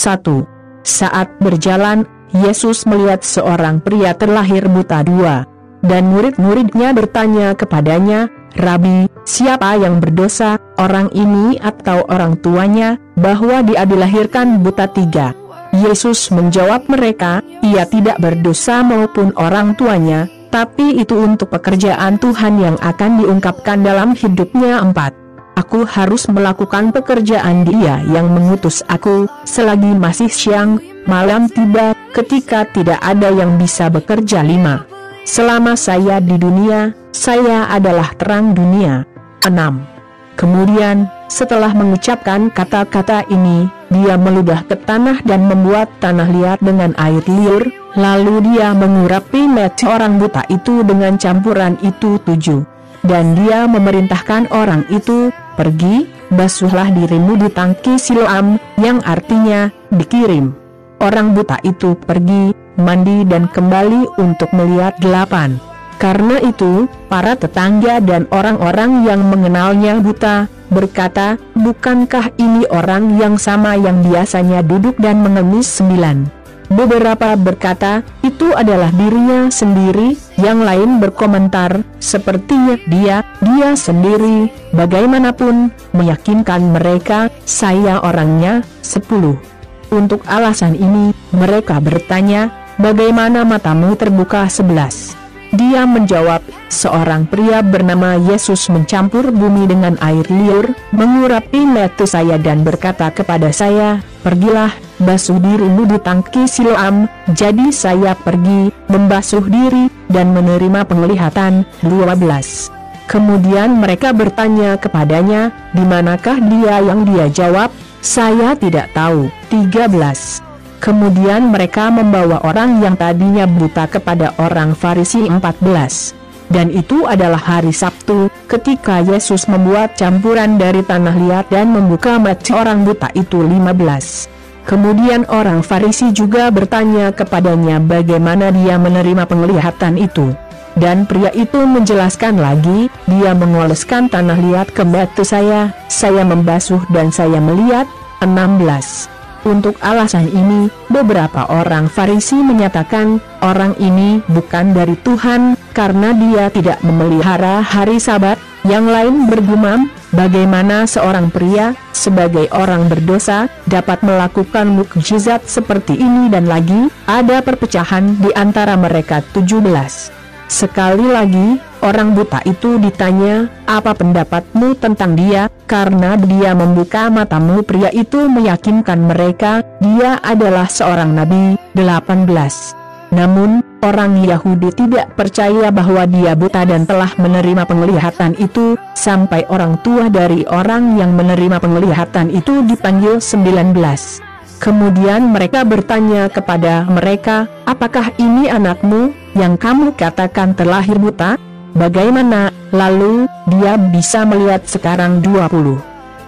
1. Saat berjalan, Yesus melihat seorang pria terlahir buta 2. Dan murid-muridnya bertanya kepadanya, "Rabi, siapa yang berdosa, orang ini atau orang tuanya, bahwa dia dilahirkan buta?" 3. Yesus menjawab mereka, "Ia tidak berdosa maupun orang tuanya, tapi itu untuk pekerjaan Tuhan yang akan diungkapkan dalam hidupnya." 4. Aku harus melakukan pekerjaan Dia yang mengutus aku, selagi masih siang, malam tiba, ketika tidak ada yang bisa bekerja. 5. Selama saya di dunia, saya adalah terang dunia. 6. Kemudian, setelah mengucapkan kata-kata ini, Dia meludah ke tanah dan membuat tanah liat dengan air liur, lalu Dia mengurapi mata orang buta itu dengan campuran itu 7. Dan Dia memerintahkan orang itu, "Pergi, basuhlah dirimu di tangki Siloam," yang artinya, dikirim. Orang buta itu pergi, mandi dan kembali untuk melihat. 8. Karena itu, para tetangga dan orang-orang yang mengenalnya buta, berkata, "Bukankah ini orang yang sama yang biasanya duduk dan mengemis?" 9. Beberapa berkata, "Itu adalah dirinya sendiri." Yang lain berkomentar, "Sepertinya dia sendiri." Bagaimanapun, meyakinkan mereka, "Saya orangnya." 10. Untuk alasan ini, mereka bertanya, "Bagaimana matamu terbuka?" 11. Dia menjawab, "Seorang pria bernama Yesus mencampur bumi dengan air liur, mengurapi mata saya dan berkata kepada saya, 'Pergilah, basuh dirimu di tangki Siloam.' Jadi saya pergi, membasuh diri, dan menerima penglihatan." 12. Kemudian mereka bertanya kepadanya, "Di manakah dia?" Yang dia jawab, "Saya tidak tahu." 13. Kemudian mereka membawa orang yang tadinya buta kepada orang Farisi. 14. Dan itu adalah hari Sabtu, ketika Yesus membuat campuran dari tanah liat dan membuka mata orang buta itu. 15. Kemudian orang Farisi juga bertanya kepadanya bagaimana dia menerima penglihatan itu. Dan pria itu menjelaskan lagi, "Dia mengoleskan tanah liat ke mata saya membasuh dan saya melihat." 16. Untuk alasan ini, beberapa orang Farisi menyatakan, "Orang ini bukan dari Tuhan, karena dia tidak memelihara hari Sabat." Yang lain bergumam, "Bagaimana seorang pria, sebagai orang berdosa, dapat melakukan mukjizat seperti ini?" Dan lagi, ada perpecahan di antara mereka. 17. Sekali lagi, orang buta itu ditanya, "Apa pendapatmu tentang dia, karena dia membuka matamu?" Pria itu meyakinkan mereka, dia adalah seorang nabi. 18. Namun, orang Yahudi tidak percaya bahwa dia buta dan telah menerima penglihatan itu, sampai orang tua dari orang yang menerima penglihatan itu dipanggil. 19. Kemudian mereka bertanya kepada mereka, "Apakah ini anakmu, yang kamu katakan terlahir buta? Bagaimana, lalu, dia bisa melihat sekarang?" 20.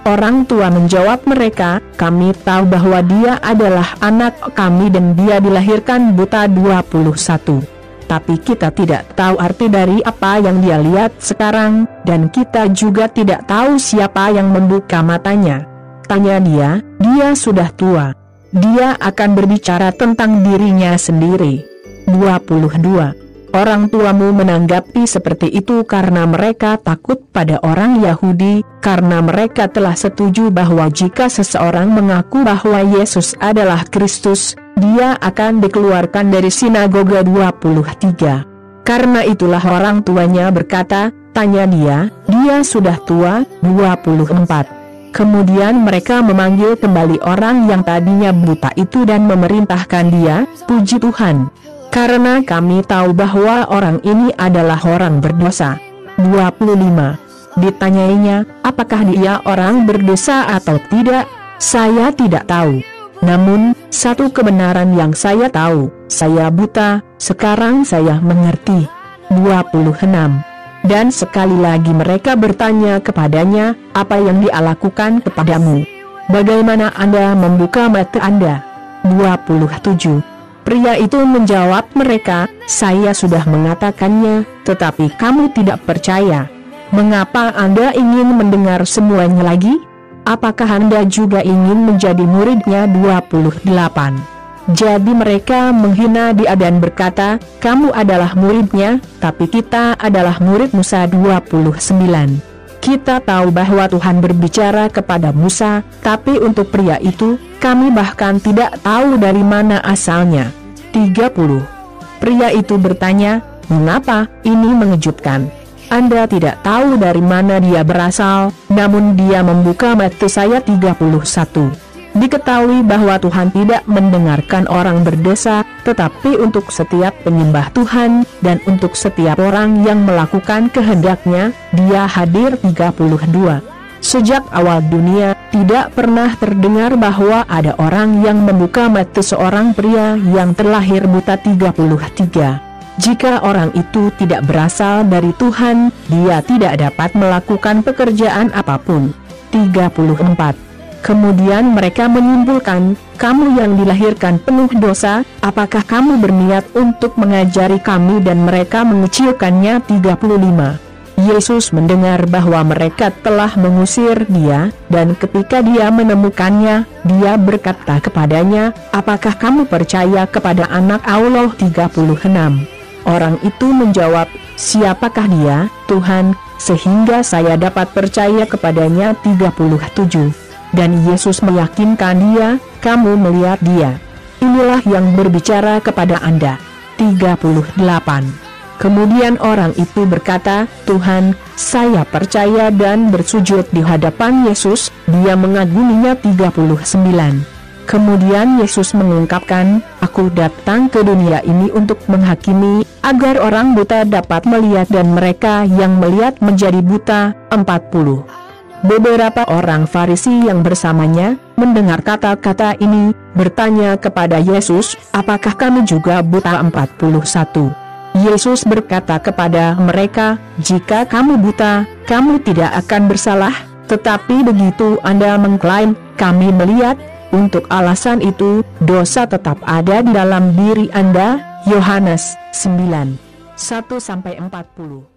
Orang tua menjawab mereka, "Kami tahu bahwa dia adalah anak kami dan dia dilahirkan buta." 21. Tapi kita tidak tahu arti dari apa yang dia lihat sekarang, dan kita juga tidak tahu siapa yang membuka matanya. Tanya dia sudah tua. Dia akan berbicara tentang dirinya sendiri. 22. Orang tuamu menanggapi seperti itu karena mereka takut pada orang Yahudi, karena mereka telah setuju bahwa jika seseorang mengaku bahwa Yesus adalah Kristus, dia akan dikeluarkan dari sinagoga. 23. Karena itulah orang tuanya berkata, "Tanya dia sudah tua." 24. Kemudian mereka memanggil kembali orang yang tadinya buta itu dan memerintahkan dia, "Puji Tuhan, karena kami tahu bahwa orang ini adalah orang berdosa." 25. Ditanyainya, "Apakah dia orang berdosa atau tidak?" "Saya tidak tahu. Namun, satu kebenaran yang saya tahu, saya buta, sekarang saya mengerti." 26. Dan sekali lagi mereka bertanya kepadanya, "Apa yang dia lakukan kepadamu? Bagaimana Anda membuka mata Anda?" 27. Pria itu menjawab mereka, "Saya sudah mengatakannya, tetapi kamu tidak percaya. Mengapa Anda ingin mendengar semuanya lagi?" apakah Anda juga ingin menjadi muridnya? 28. Jadi mereka menghina dia dan berkata, kamu adalah muridnya, tapi kita adalah murid Musa. 29. Kita tahu bahwa Tuhan berbicara kepada Musa, tapi untuk pria itu, kami bahkan tidak tahu dari mana asalnya. 30. Pria itu bertanya, mengapa? Ini mengejutkan. Anda tidak tahu dari mana dia berasal, namun dia membuka mata saya. 31. Diketahui bahwa Tuhan tidak mendengarkan orang berdosa, tetapi untuk setiap penyembah Tuhan, dan untuk setiap orang yang melakukan kehendaknya, dia hadir. 32. Sejak awal dunia, tidak pernah terdengar bahwa ada orang yang membuka mata seorang pria yang terlahir buta. 33. Jika orang itu tidak berasal dari Tuhan, dia tidak dapat melakukan pekerjaan apapun. 34. Kemudian mereka menyimpulkan, kamu yang dilahirkan penuh dosa, apakah kamu berniat untuk mengajari kami? Dan mereka mengecilkannya. 35. Yesus mendengar bahwa mereka telah mengusir dia, dan ketika dia menemukannya, dia berkata kepadanya, apakah kamu percaya kepada Anak Allah? 36. Orang itu menjawab, siapakah dia, Tuhan, sehingga saya dapat percaya kepadanya? 37. Dan Yesus meyakinkan dia, kamu melihat dia. Inilah yang berbicara kepada Anda. 38. Kemudian orang itu berkata, Tuhan, saya percaya, dan bersujud di hadapan Yesus. Dia mengaguminya. 39. Kemudian Yesus mengungkapkan, aku datang ke dunia ini untuk menghakimi, agar orang buta dapat melihat dan mereka yang melihat menjadi buta. 40. Beberapa orang Farisi yang bersamanya, mendengar kata-kata ini, bertanya kepada Yesus, apakah kami juga buta? 41. Yesus berkata kepada mereka, jika kamu buta, kamu tidak akan bersalah, tetapi begitu Anda mengklaim, kami melihat, untuk alasan itu, dosa tetap ada di dalam diri Anda. Yohanes 9:1-40.